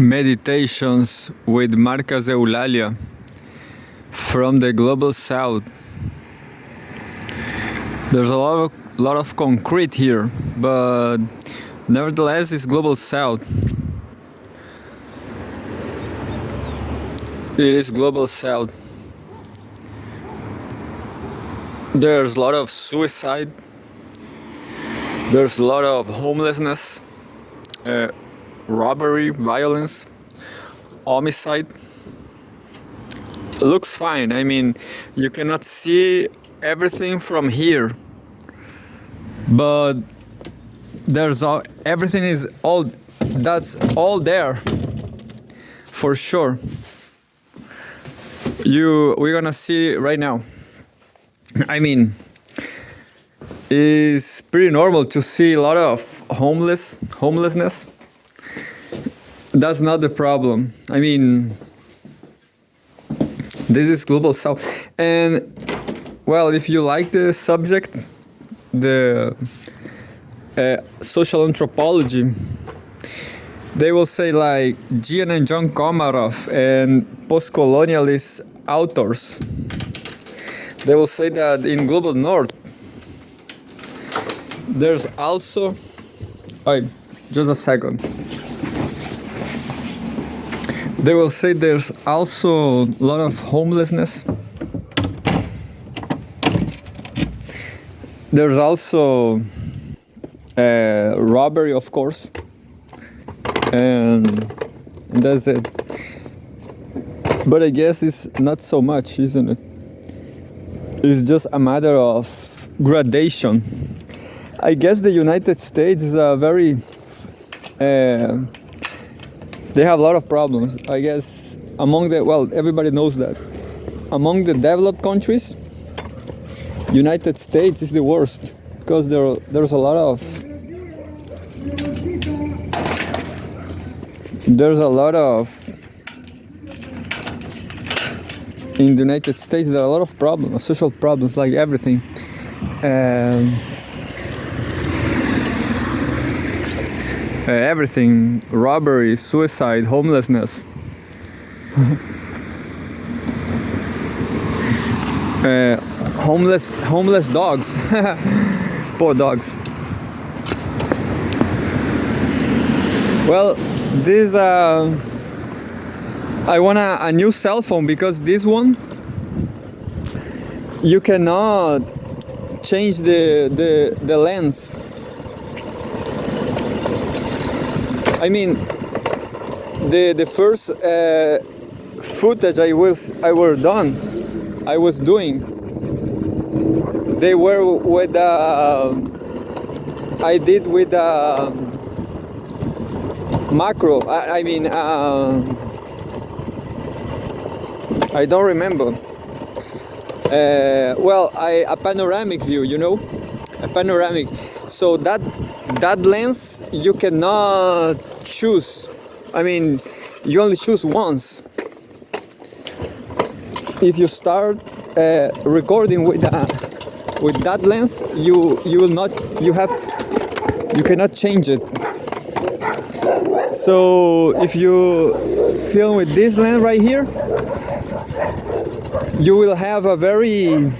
Meditations with Marcas Eulalia from the Global South. There's a lot of concrete here, but nevertheless it's Global South. It is Global South. There's a lot of suicide. There's a lot of homelessness, robbery, violence, homicide. Looks fine. I mean, you cannot see everything from here, but everything is all, that's all there for sure. We're gonna see right now. I mean, it's pretty normal to see a lot of homelessness. That's not the problem. I mean, this is Global South. And, well, if you like the subject, the social anthropology, they will say like Gian and John Komarov and post-colonialist authors. They will say that in Global North, there's also... just a second. They will say there's also a lot of homelessness. There's also robbery, of course. And that's it. But I guess it's not so much, isn't it? It's just a matter of gradation. I guess the United States is a very... they have a lot of problems. I guess everybody knows that. Among the developed countries, United States is the worst because there's a lot of in the United States there are a lot of problems, social problems, like everything. Everything, robbery, suicide, homelessness. Homeless dogs. Poor dogs. Well, this I want a new cell phone because this one you cannot change the lens. I mean, the first footage I was doing, they were with I did with macro. I don't remember. A panoramic view, a panoramic. So that lens you cannot choose. I mean, you only choose once. If you start recording with that lens, you cannot change it. So if you film with this lens right here, you will have a very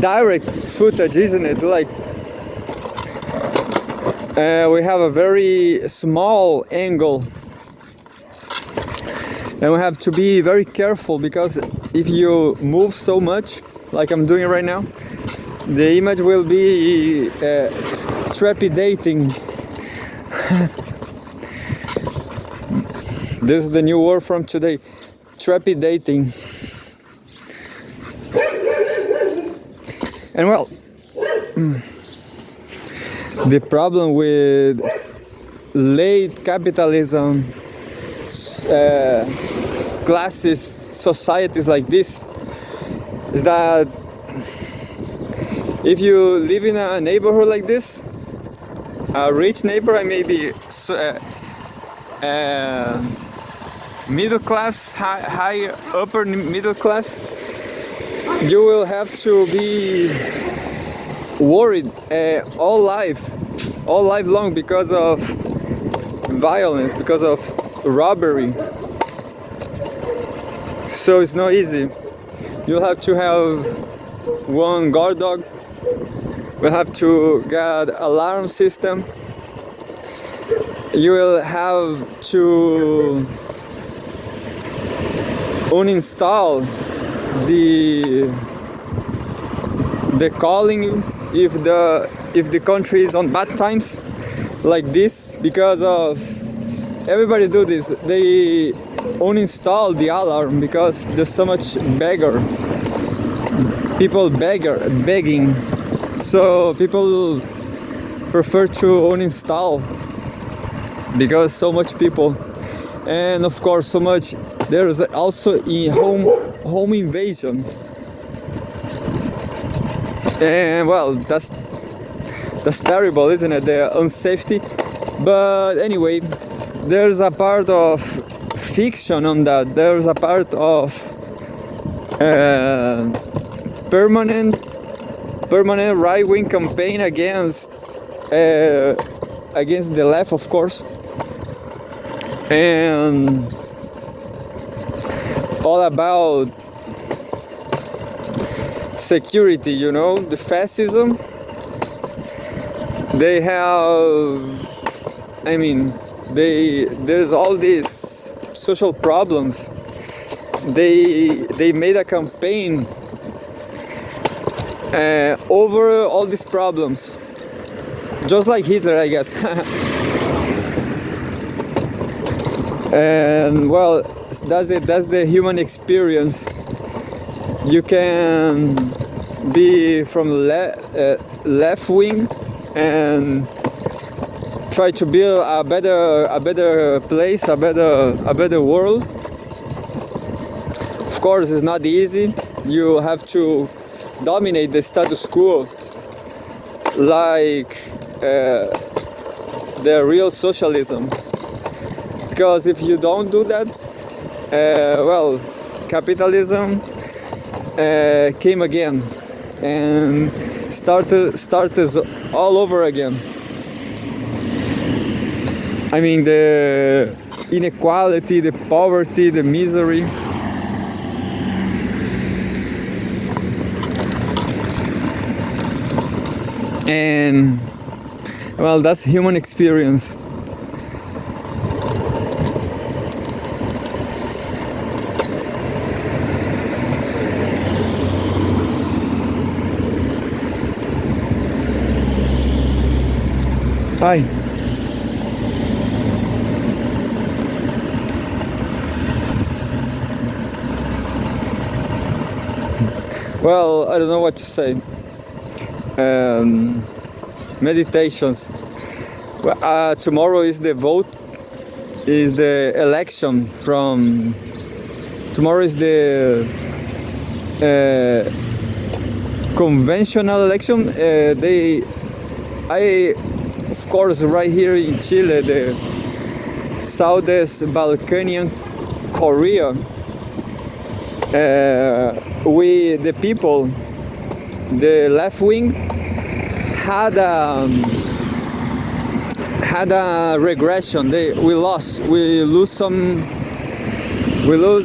direct footage, isn't it? Like we have a very small angle, and we have to be very careful because if you move so much, like I'm doing right now, the image will be trepidating. This is the new word from today, trepidating. And well, the problem with late capitalism, classes, societies like this, is that if you live in a neighborhood like this, a rich neighborhood, maybe middle class, higher, upper middle class, you will have to be worried all life long because of violence, because of robbery. So it's not easy. You have to have one guard dog. We have to get alarm system. You will have to uninstall the calling if the country is on bad times like this, because of everybody do this. They uninstall the alarm because there's so much people begging, so people prefer to uninstall because so much people, and of course so much. There's also a home invasion, and well, that's terrible, isn't it? The unsafety. But anyway, there's a part of fiction on that. There's a part of permanent right-wing campaign against the left, of course, and all about security, you know, the fascism. They have, I mean, there's all these social problems. They made a campaign over all these problems, just like Hitler, I guess. And well, that's the human experience. You can be from left wing and try to build a better place, a better world. Of course, it's not easy. You have to dominate the status quo, like the real socialism. Because if you don't do that, well, capitalism came again and started all over again. I mean, the inequality, the poverty, the misery. And well, that's human experience. Hi. Well, I don't know what to say. Meditations. Tomorrow is the vote, is the election from. Tomorrow is the conventional election. Of course, right here in Chile, the Southeast Balkanian Korea, the people, the left wing, had a regression. We lose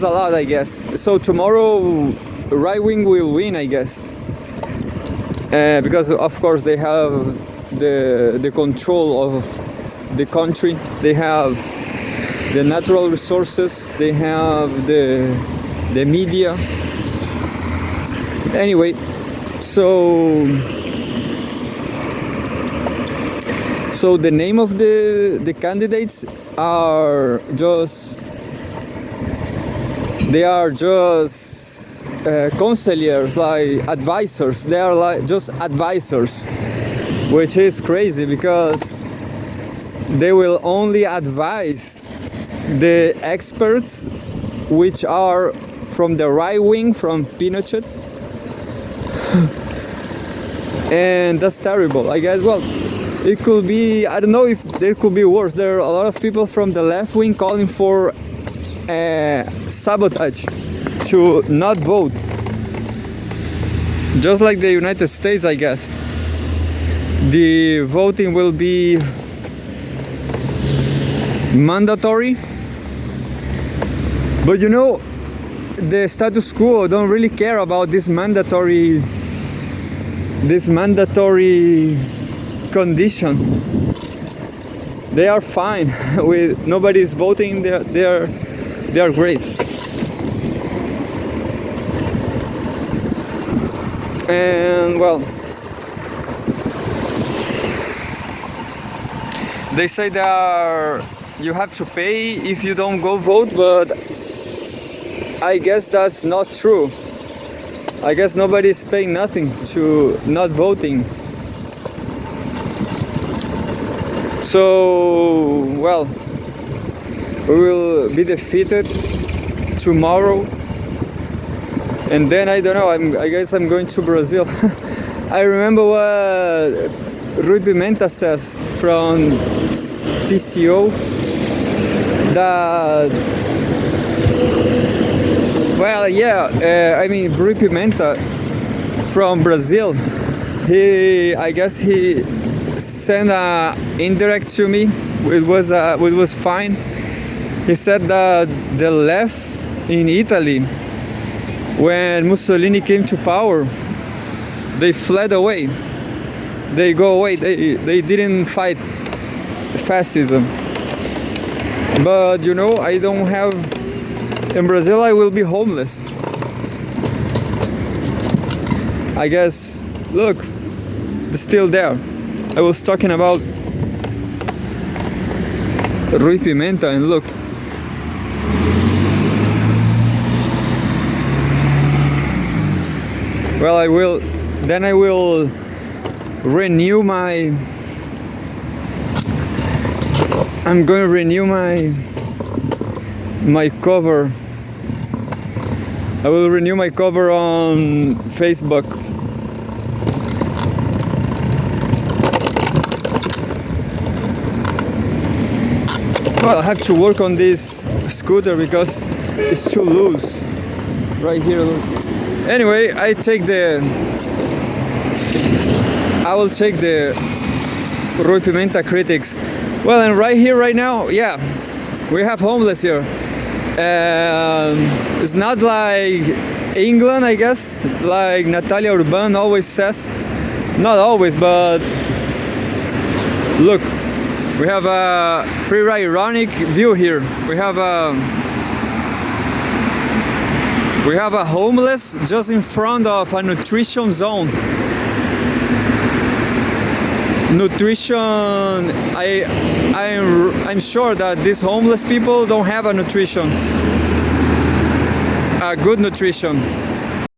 a lot, I guess. So tomorrow, right wing will win, I guess, because of course they have the control of the country. They have the natural resources. They have the media. Anyway, so the name of the candidates are just consigliers, like advisors. They are like just advisors, which is crazy because they will only advise the experts, which are from the right wing, from Pinochet. And that's terrible, I guess. Well, it could be, I don't know if there could be worse. There are a lot of people from the left wing calling for sabotage, to not vote, just like the United States, I guess. The voting will be mandatory. But you know, the status quo don't really care about this mandatory condition. They are fine with nobody's voting. They are great. And well, they say that you have to pay if you don't go vote, but I guess that's not true. I guess nobody's paying nothing to not voting. So, well, we will be defeated tomorrow. And then I don't know, I guess I'm going to Brazil. I remember what Rui Pimenta says from PCO, that, well, yeah, I mean, Rui Pimenta from Brazil, I guess he sent a indirect to me. It was fine. He said that the left in Italy, when Mussolini came to power, they fled away. They go away. They didn't fight fascism. But you know, I don't have. In Brazil, I will be homeless. I guess. Look, it's still there. I was talking about Rui Pimenta, and look. Well, I will renew my. I'm going to renew my cover. I will renew my cover on Facebook. Well, I have to work on this scooter because it's too loose. Right here, look. Anyway, I will take the Rui Pimenta critics. Well, and right here, right now, yeah, we have homeless here. It's not like England, I guess, like Natalia Urban always says. Not always, but look, we have a pretty ironic view here. We have a homeless just in front of a nutrition zone. Nutrition, I'm sure that these homeless people don't have a nutrition, a good nutrition.